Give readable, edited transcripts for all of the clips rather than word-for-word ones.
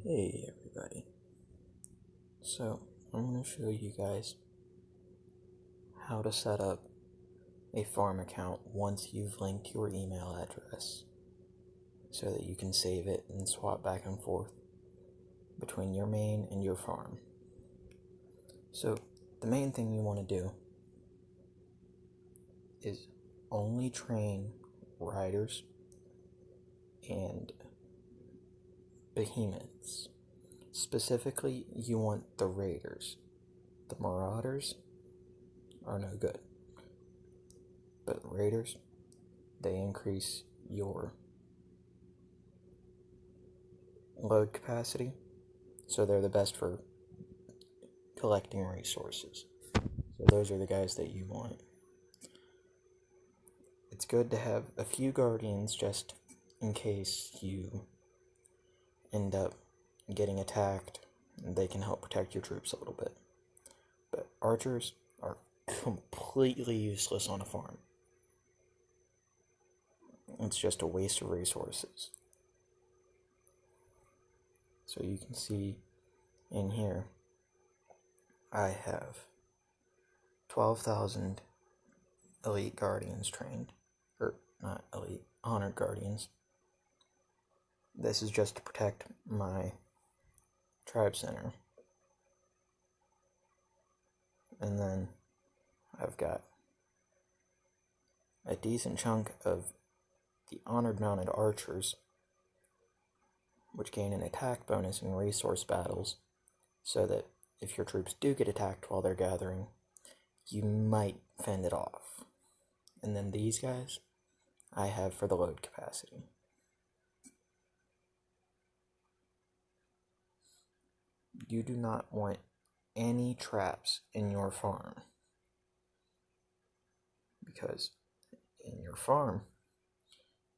Hey everybody. So, I'm going to show you guys how to set up a farm account once you've linked your email address so that you can save it and swap back and forth between your main and your farm. So, the main thing you want to do is only train riders and behemoths. Specifically, you want the raiders. The marauders are no good. But raiders, they increase your load capacity, so they're the best for collecting resources. So those are the guys that you want. It's good to have a few guardians just in case you end up getting attacked, and they can help protect your troops a little bit. But archers are completely useless on a farm. It's just a waste of resources. So you can see in here, I have 12,000 elite guardians trained. Or, not elite, honored guardians. This is just to protect my tribe center. And then I've got a decent chunk of the honored mounted archers, which gain an attack bonus in resource battles, so that if your troops do get attacked while they're gathering, you might fend it off. And then these guys I have for the load capacity. You do not want any traps in your farm, because in your farm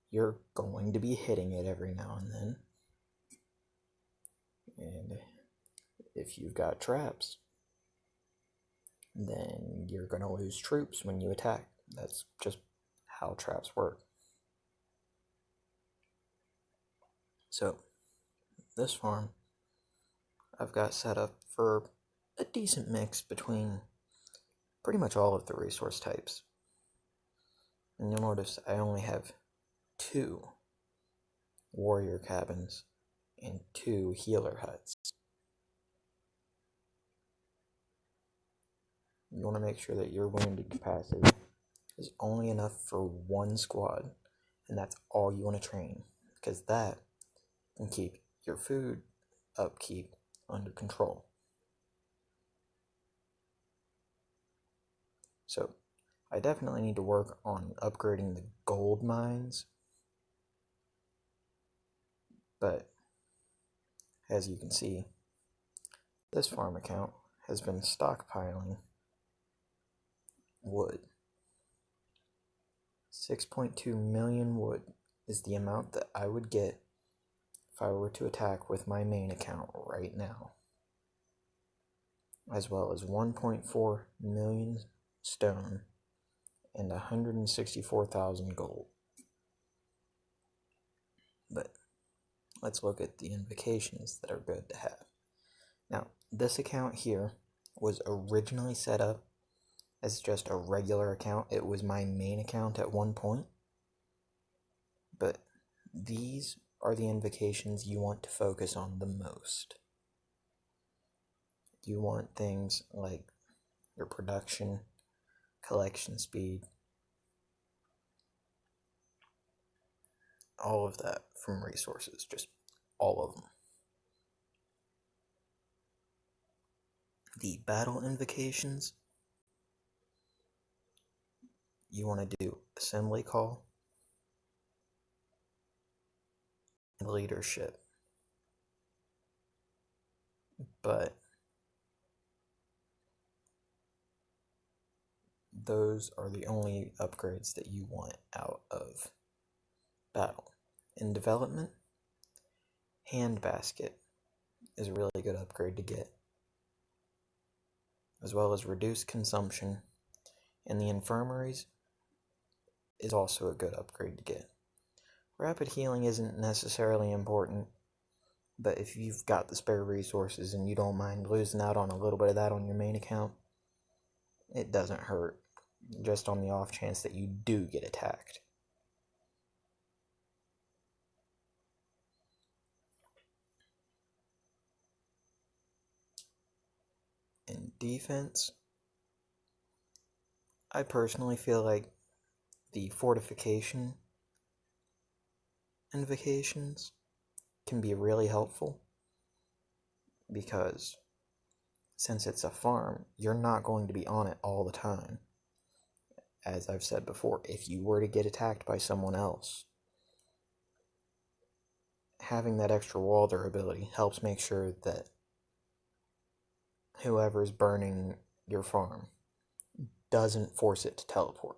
you're going to be hitting it every now and then, and if you've got traps, then you're going to lose troops when you attack. That's just how traps work. So this farm I've got set up for a decent mix between pretty much all of the resource types. And you'll notice I only have 2 warrior cabins and 2 healer huts. You want to make sure that your wounded capacity is only enough for 1 squad, and that's all you want to train, because that can keep your food upkeep under control. So I definitely need to work on upgrading the gold mines, but as you can see, this farm account has been stockpiling wood. 6.2 million wood is the amount that I would get if I were to attack with my main account right now, as well as 1.4 million stone and 164,000 gold. But let's look at the invocations that are good to have. Now, this account here was originally set up as just a regular account. It was my main account at one point, but these are the invocations you want to focus on the most. You want things like your production, collection speed, all of that from resources, just all of them. The battle invocations, you want to do assembly call and leadership, but those are the only upgrades that you want out of battle. In development, hand basket is a really good upgrade to get, as well as reduced consumption, and the infirmaries is also a good upgrade to get. Rapid healing isn't necessarily important, But if you've got the spare resources and you don't mind losing out on a little bit of that on your main account, it doesn't hurt, just on the off chance that you do get attacked. In defense, I personally feel like the fortification invocations can be really helpful, because since it's a farm, you're not going to be on it all the time. As I've said before, if you were to get attacked by someone else, having that extra wall durability helps make sure that whoever's burning your farm doesn't force it to teleport.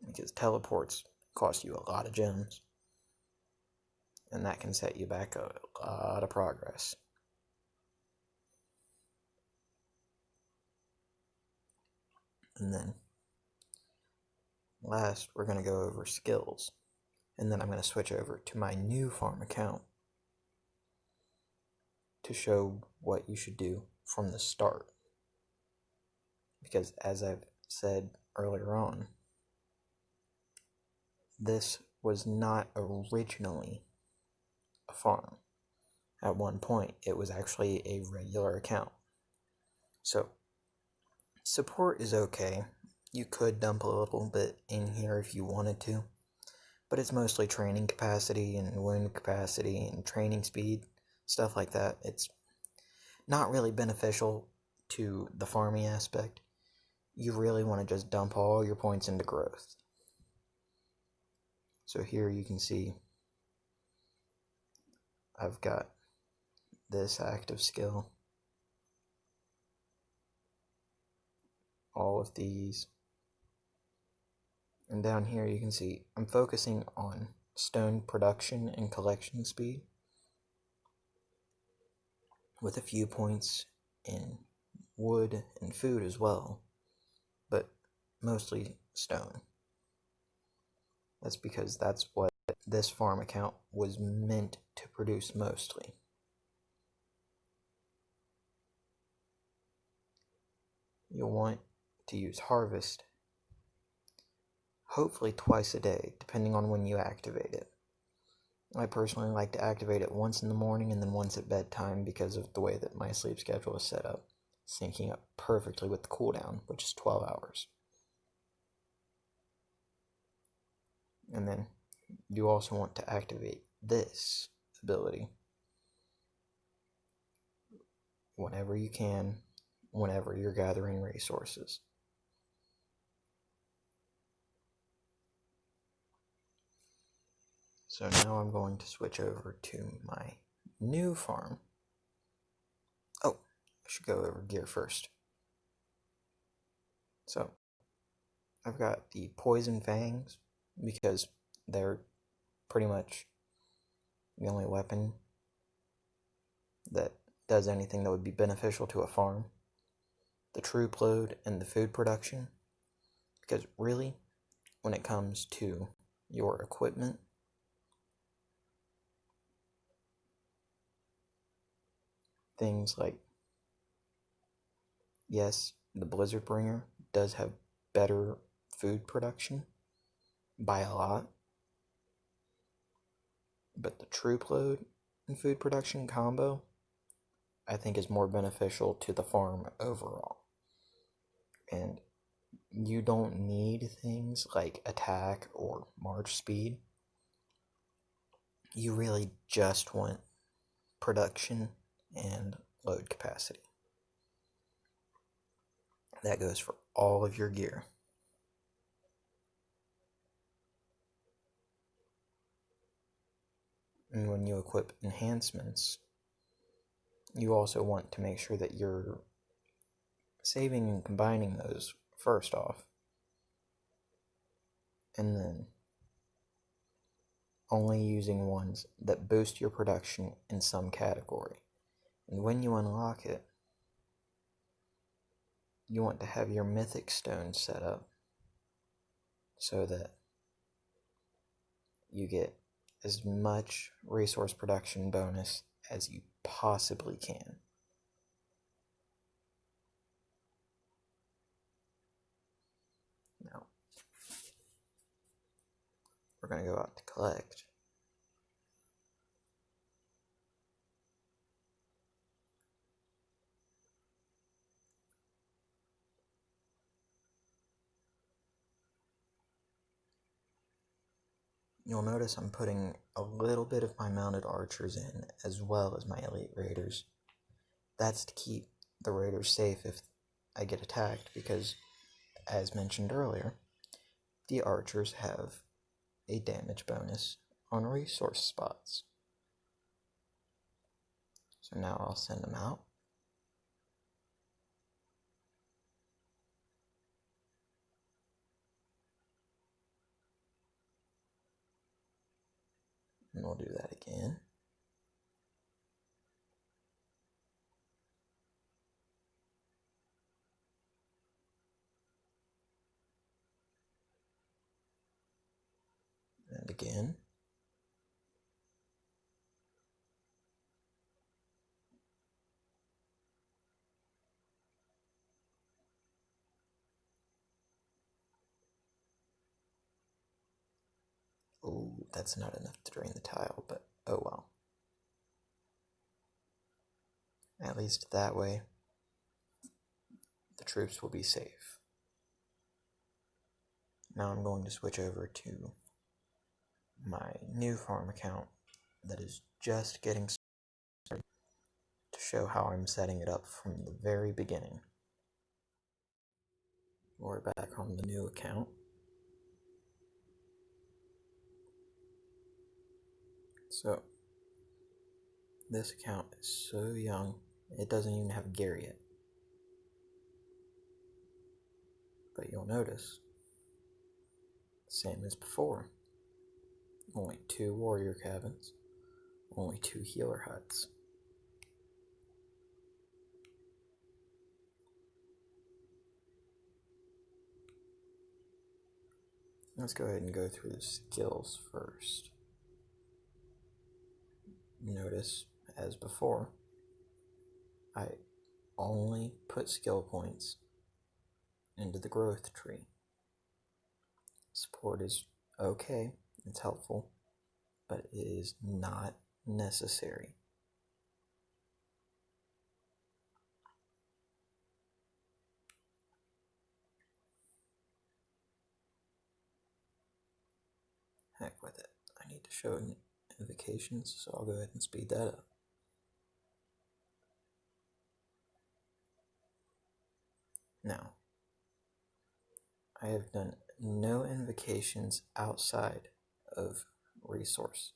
Because teleports cost you a lot of gems, and that can set you back a lot of progress. And then last, we're going to go over skills, and then I'm going to switch over to my new farm account to show what you should do from the start. Because as I've said earlier on, this was not originally a farm. At one point, it was actually a regular account. So, support is okay. You could dump a little bit in here if you wanted to, but it's mostly training capacity and wound capacity and training speed, stuff like that. It's not really beneficial to the farming aspect. You really want to just dump all your points into growth. So here you can see I've got this active skill, all of these, and down here you can see I'm focusing on stone production and collection speed, with a few points in wood and food as well, but mostly stone. That's because that's what this farm account was meant to produce mostly. You'll want to use harvest hopefully twice a day, depending on when you activate it. I personally like to activate it once in the morning and then once at bedtime because of the way that my sleep schedule is set up, syncing up perfectly with the cooldown, which is 12 hours. And then you also want to activate this ability whenever you can, whenever you're gathering resources. So now I'm going to switch over to my new farm. Oh, I should go over gear first. So I've got the poison fangs because they're pretty much the only weapon that does anything that would be beneficial to a farm. The troop load and the food production, because really, when it comes to your equipment, things like, yes, the Blizzard Bringer does have better food production by a lot, but the troop load and food production combo I think is more beneficial to the farm overall. And you don't need things like attack or march speed. You really just want production and load capacity. That goes for all of your gear. And when you equip enhancements, you also want to make sure that you're saving and combining those first off, and then only using ones that boost your production in some category. And when you unlock it, you want to have your mythic stone set up so that you get as much resource production bonus as you possibly can. Now, we're going to go out to collect. You'll notice I'm putting a little bit of my mounted archers in, as well as my elite raiders. That's to keep the raiders safe if I get attacked, because, as mentioned earlier, the archers have a damage bonus on resource spots. So now I'll send them out. And we'll do that again. And again. Oh, that's not enough to drain the tile, but oh well. At least that way, the troops will be safe. Now I'm going to switch over to my new farm account that is just getting started to show how I'm setting it up from the very beginning. We're back on the new account. So, this account is so young, it doesn't even have gear yet. But you'll notice, same as before, only 2 warrior cabins, only 2 healer huts. Let's go ahead and go through the skills first. Notice, as before, I only put skill points into the growth tree. Support is okay, it's helpful, but it is not necessary. Heck with it. I need to show notifications, so I'll go ahead and speed that up. Now, I have done no invocations outside of resource.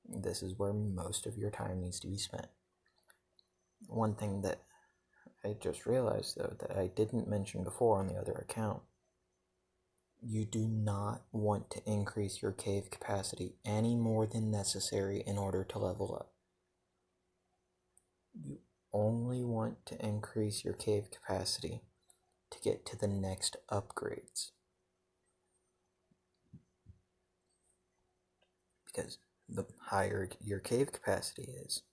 This is where most of your time needs to be spent. One thing that I just realized, though, that I didn't mention before on the other account, you do not want to increase your cave capacity any more than necessary in order to level up. You only want to increase your cave capacity to get to the next upgrades. Because the higher your cave capacity is,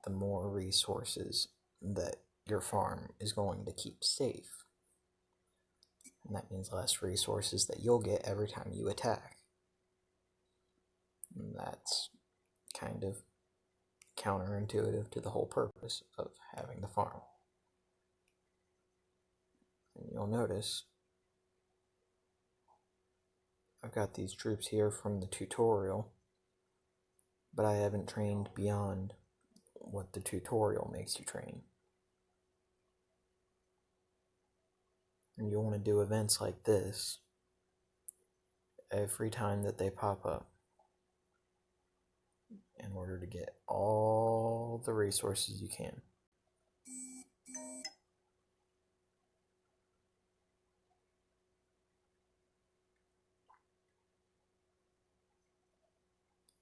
the more resources that your farm is going to keep safe. And that means less resources that you'll get every time you attack. And that's kind of counterintuitive to the whole purpose of having the farm. And you'll notice I've got these troops here from the tutorial, but I haven't trained beyond what the tutorial makes you train. And you want to do events like this every time that they pop up in order to get all the resources you can.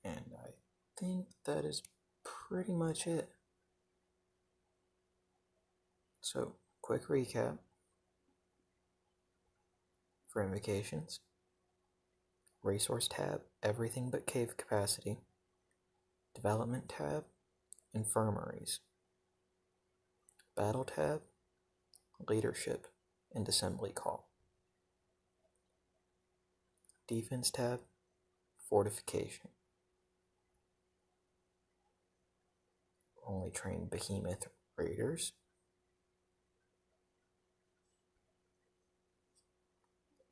And I think that is pretty much it. So, quick recap for invocations. Resource tab, everything but cave capacity. Development tab, infirmaries. Battle tab, leadership and assembly call. Defense tab, fortification. Only train behemoth raiders.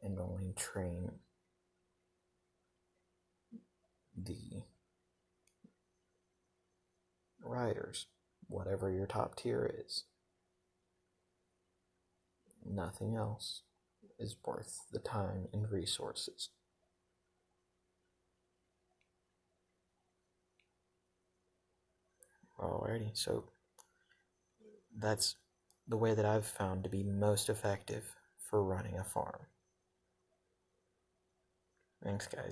And only train the riders, whatever your top tier is. Nothing else is worth the time and resources. Alrighty, so that's the way that I've found to be most effective for running a farm. Thanks, guys.